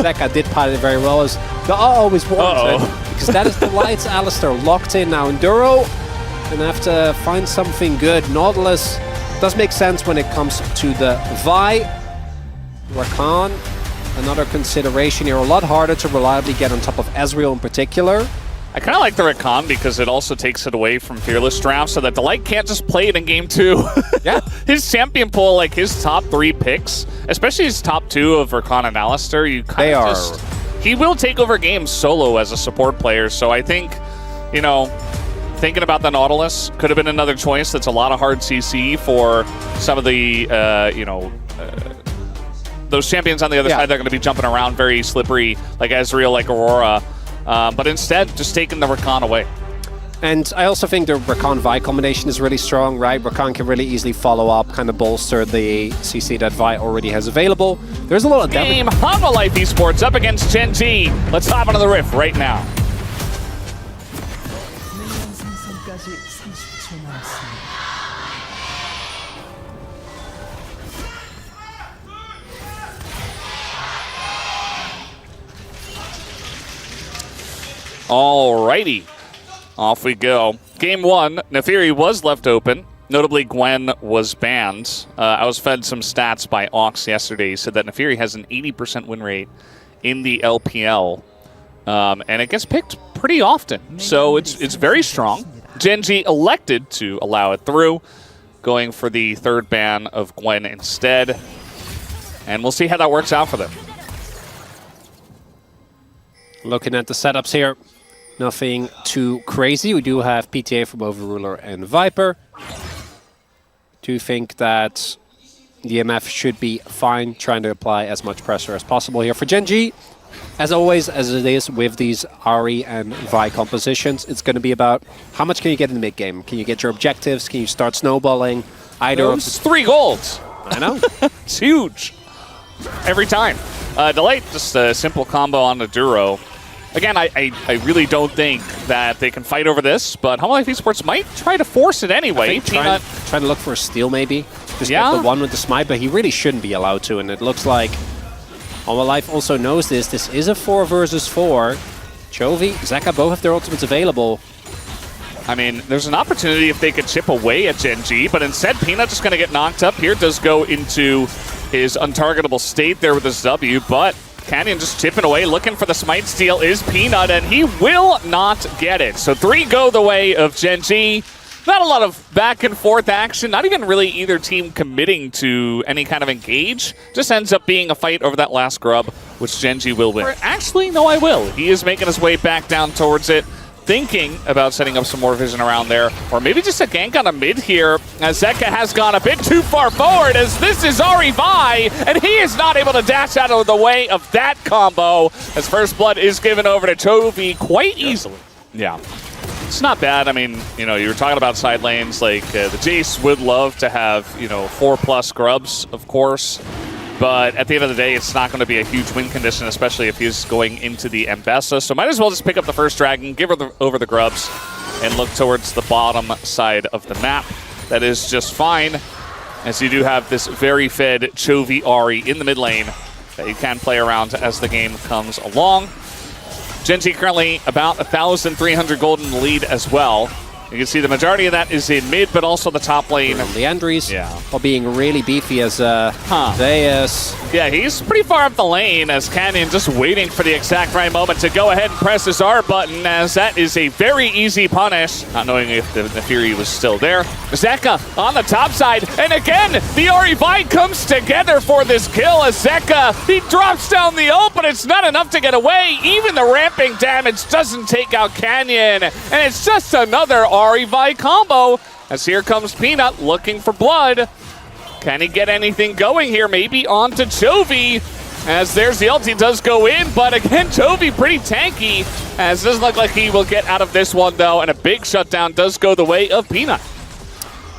Zeka did pilot it very well, as the always warranted, because that is the lights. Alistair locked in now. Enduro gonna have to find something good. Nautilus does make sense when it comes to the Vi. Rakan, another consideration here. A lot harder to reliably get on top of Ezreal in particular. I kind of like the Rakan because it also takes it away from Fearless Draft so that Delight can't just play it in game 2. Yeah. His champion pool, like his top 3 picks, especially his top 2 of Rakan and Alistair, you kind of just... He will take over games solo as a support player, so I think, you know, thinking about the Nautilus could have been another choice. That's a lot of hard CC for some of the, those champions on the other side that are going to be jumping around very slippery, like Ezreal, like Aurora. But instead, just taking the Rakan away. And I also think the Rakan-Vi combination is really strong, right? Rakan can really easily follow up, kind of bolster the CC that Vi already has available. There's a lot of damage. Game HANWHA Life Esports up against Gen.G. Let's hop onto the riff right now. Alrighty, off we go. Game 1, Nefiri was left open. Notably, Gwen was banned. I was fed some stats by Ox yesterday. He said that Nefiri has an 80% win rate in the LPL, and it gets picked pretty often. So it's very strong. Gen.G elected to allow it through, going for the 3rd ban of Gwen instead. And we'll see how that works out for them. Looking at the setups here, nothing too crazy. We do have PTA from Overruler and Viper. Do think that the MF should be fine, trying to apply as much pressure as possible here for Gen.G. As always, as it is with these Ahri and Vi compositions, it's going to be about how much can you get in the mid game? Can you get your objectives? Can you start snowballing? Either of those 3 golds. I know. It's huge. Every time. Delight, just a simple combo on the Duro. Again, I really don't think that they can fight over this, but HANWHA Life Esports might try to force it anyway. Trying to look for a steal, maybe. Just get the one with the smite, but he really shouldn't be allowed to, and it looks like HANWHA Life also knows this. This is a 4 versus 4. Chovy, Zeka both have their ultimates available. I mean, there's an opportunity if they could chip away at Gen.G, but instead Peanut just going to get knocked up here. Does go into his untargetable state there with his W, but Canyon just chipping away, looking for the smite steal is Peanut, and he will not get it. So 3 go the way of Gen.G. Not a lot of back and forth action, not even really either team committing to any kind of engage. Just ends up being a fight over that last grub, which Gen.G will win. Or actually, no, I will. He is making his way back down towards it, thinking about setting up some more vision around there, or maybe just a gank on a mid here, as Zeka has gone a bit too far forward, as this is Ahri Vi, and he is not able to dash out of the way of that combo, as First Blood is given over to Chovy quite easily. Yeah, it's not bad. I mean, you know, you were talking about side lanes, like the Jace would love to have, you know, 4+ grubs, of course. But at the end of the day, it's not going to be a huge win condition, especially if he's going into the Mbessa. So might as well just pick up the first dragon, give her over the grubs, and look towards the bottom side of the map. That is just fine, as you do have this very fed Chovy Ahri in the mid lane that you can play around as the game comes along. Gen.G currently about 1,300 gold in the lead as well. You can see the majority of that is in mid, but also the top lane. Leandries are being really beefy as Zeus. Yeah, he's pretty far up the lane as Canyon just waiting for the exact right moment to go ahead and press his R button, as that is a very easy punish. Not knowing if the Fury was still there. Zeka on the top side, and again, the Ahri Vi comes together for this kill as Zeka, he drops down the ult, but it's not enough to get away. Even the ramping damage doesn't take out Canyon, and it's just another Ahri Vi combo, as here comes Peanut looking for blood. Can he get anything going here? Maybe onto Chovy, as there's the ult. He does go in, but again, Chovy pretty tanky, as it doesn't look like he will get out of this one though, and a big shutdown does go the way of Peanut.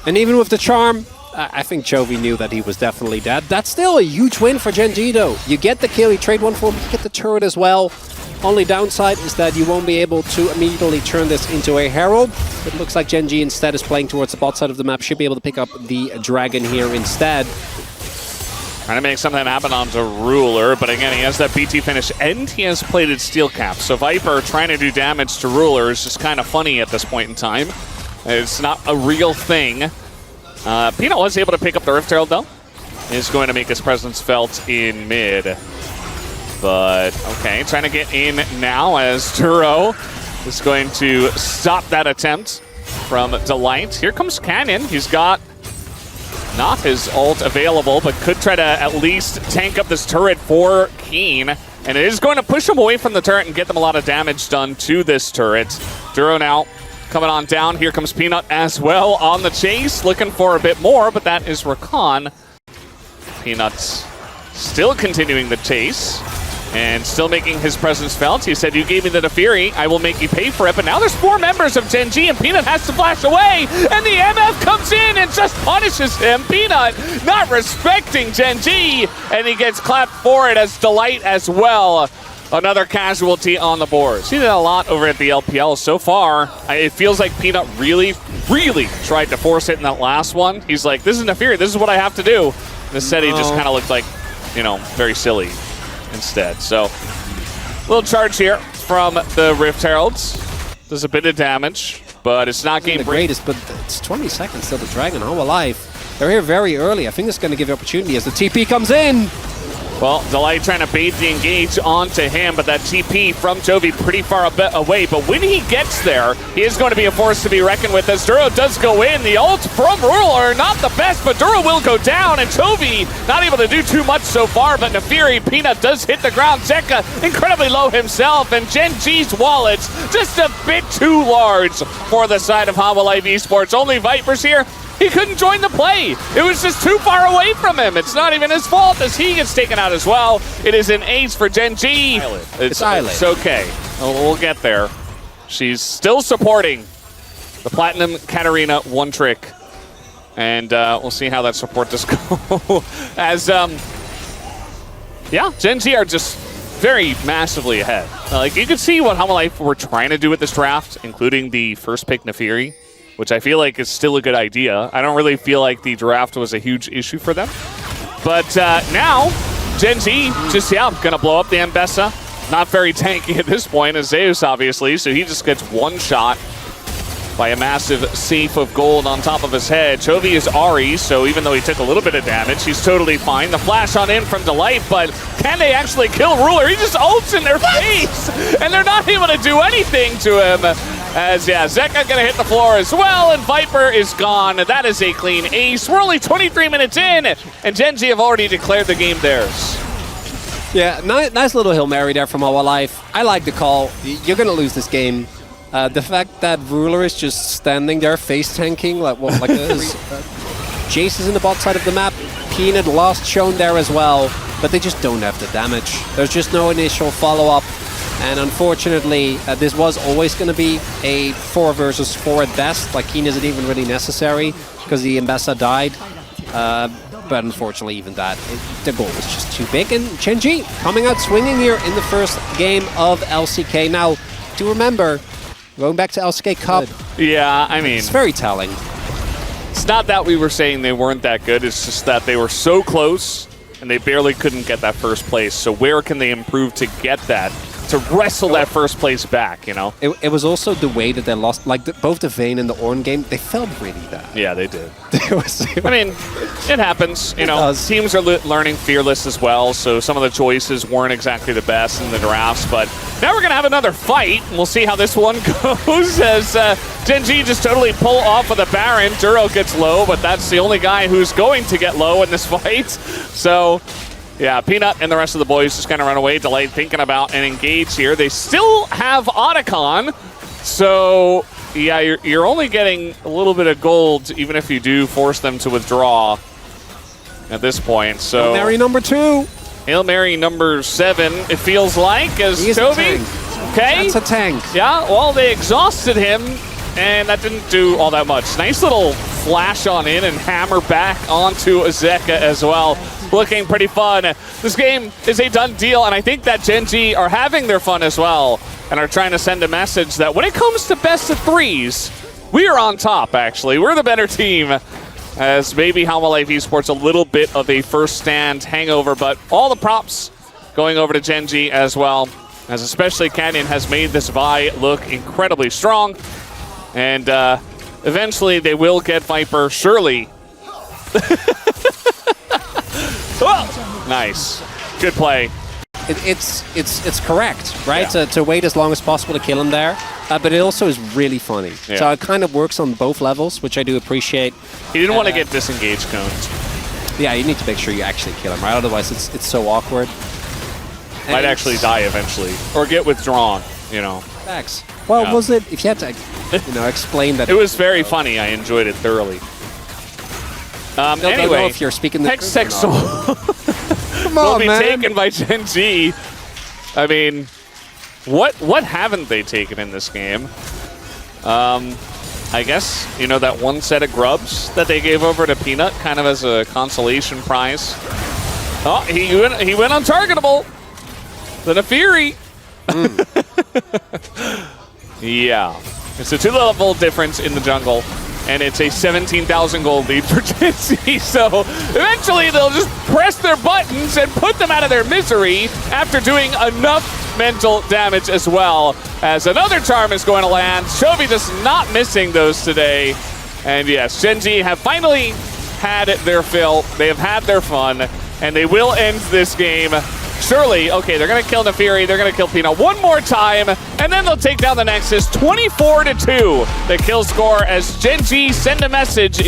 And even with the charm, I think Chovy knew that he was definitely dead. That's still a huge win for Gen.G though. You get the kill, you trade one for him, you get the turret as well. Only downside is that you won't be able to immediately turn this into a Herald. It looks like Gen.G instead is playing towards the bot side of the map. Should be able to pick up the Dragon here instead. Trying to make something happen onto Ruler, but again, he has that BT finish, and he has plated steel cap. So Viper trying to do damage to Ruler is just kind of funny at this point in time. It's not a real thing. Peanut was able to pick up the Rift Herald, though. Is going to make his presence felt in mid. But, okay, trying to get in now as Duro is going to stop that attempt from Delight. Here comes Canyon. He's got not his ult available, but could try to at least tank up this turret for Keen. And it is going to push him away from the turret and get them a lot of damage done to this turret. Duro now coming on down. Here comes Peanut as well on the chase, looking for a bit more, but that is Rakan. Peanut's still continuing the chase and still making his presence felt. He said, you gave me the Fury, I will make you pay for it. But now there's 4 members of Gen.G and Peanut has to flash away. And the MF comes in and just punishes him. Peanut not respecting Gen.G. And he gets clapped for it as Delight as well. Another casualty on the board. Seen it a lot over at the LPL so far. It feels like Peanut really tried to force it in that last one. He's like, this isn't a Fury, this is what I have to do. Instead, he just kind of looked like, you know, very silly instead. So, little charge here from the Rift Heralds. Does a bit of damage, but it's not game the greatest, but it's 20 seconds till the Dragon. HANWHA alive. They're here very early. I think it's going to give you opportunity as the TP comes in. Well, Delight trying to bait the engage onto him, but that TP from Chovy pretty far away. But when he gets there, he is going to be a force to be reckoned with as Duro does go in. The ult from Ruler, not the best, but Duro will go down, and Chovy not able to do too much so far, but Nefiri, Peanut does hit the ground. Zeka incredibly low himself, and Gen.G's wallets just a bit too large for the side of HANWHA Live Esports. Only Vipers here. He couldn't join the play. It was just too far away from him. It's not even his fault as he gets taken out as well. It is an ace for Gen.G. It's okay. We'll get there. She's still supporting the Platinum Katarina one trick. And we'll see how that support does go. As, yeah, Gen.G are just very massively ahead. Like, you can see what HANWHA Life were trying to do with this draft, including the first pick Nefiri, which I feel like is still a good idea. I don't really feel like the draft was a huge issue for them. But now, Gen.G just, gonna blow up the Mbessa. Not very tanky at this point, as Zeus, obviously, so he just gets one shot by a massive safe of gold on top of his head. Chovy is Ahri, so even though he took a little bit of damage, he's totally fine. The flash on in from Delight, but can they actually kill Ruler? He just ults in their face, and they're not able to do anything to him. As, Zeka gonna hit the floor as well, and Viper is gone. That is a clean ace. We're only 23 minutes in, and Gen.G have already declared the game theirs. Yeah, nice little Hail Mary there from HANWHA Life. I like the call. You're gonna lose this game. The fact that Ruler is just standing there face tanking like this. Jace is in the bot side of the map. Peanut lost shown there as well, but they just don't have the damage. There's just no initial follow-up. And unfortunately, this was always going to be a 4 versus 4 at best. Like, Keen isn't even really necessary because the Mbessa died. But unfortunately, even that, the goal was just too big. And Gen.G coming out swinging here in the first game of LCK. Now, do remember, going back to LCK Cup. Yeah, I mean, it's very telling. It's not that we were saying they weren't that good. It's just that they were so close and they barely couldn't get that first place. So where can they improve to get that? To wrestle that first place back, you know? It was also the way that they lost, like both the Vayne and the Ornn game, they felt really bad. Yeah, they did. I mean, it happens, you know. Teams are learning Fearless as well, so some of the choices weren't exactly the best in the drafts, but now we're going to have another fight, and we'll see how this one goes as Gen.G just totally pull off of the Baron. Duro gets low, but that's the only guy who's going to get low in this fight. So, yeah, Peanut and the rest of the boys just kind of run away. Delight thinking about an engage here. They still have Otacon, so yeah, you're only getting a little bit of gold even if you do force them to withdraw at this point. So Hail Mary number 2. Hail Mary number 7, it feels like, as Chovy. Okay. That's a tank. Yeah, well, they exhausted him, and that didn't do all that much. Nice little flash on in and hammer back onto Zeka as well. Looking pretty fun. This game is a done deal, and I think that Gen.G are having their fun as well and are trying to send a message that when it comes to best of 3s, we are on top, actually. We're the better team. as maybe HANWHA Life Esports a little bit of a first stand hangover, but all the props going over to Gen.G as well, as especially Canyon has made this Vi look incredibly strong. And eventually they will get Viper, surely. Oh, nice. Good play. It's correct, right? Yeah. To wait as long as possible to kill him there. But it also is really funny. Yeah. So it kind of works on both levels, which I do appreciate. He didn't want to get disengaged coned. Yeah, you need to make sure you actually kill him, right? Otherwise, it's so awkward. Might actually die eventually, or get withdrawn, you know. Facts. Well, Yeah. was it, if you had to, you know, explain that. It was very funny. I enjoyed it thoroughly. Don't Anyway, know if you're speaking the Hex truth Tech or not. Soul Come will on, be man. taken by Gen.G. I mean, what haven't they taken in this game? I guess, you know, that one set of grubs that they gave over to Peanut kind of as a consolation prize. Oh, he went untargetable. Then a Fury. Yeah. It's a 2-level difference in the jungle, and it's a 17,000 gold lead for Gen.G. So eventually they'll just press their buttons and put them out of their misery after doing enough mental damage as well. As another charm is going to land. Chovy just not missing those today. And yes, Gen.G have finally had their fill. They have had their fun, and they will end this game. Surely, okay, they're going to kill Nefiri, they're going to kill Peanut one more time, and then they'll take down the Nexus 24-2. The kill score as Gen.G send a message.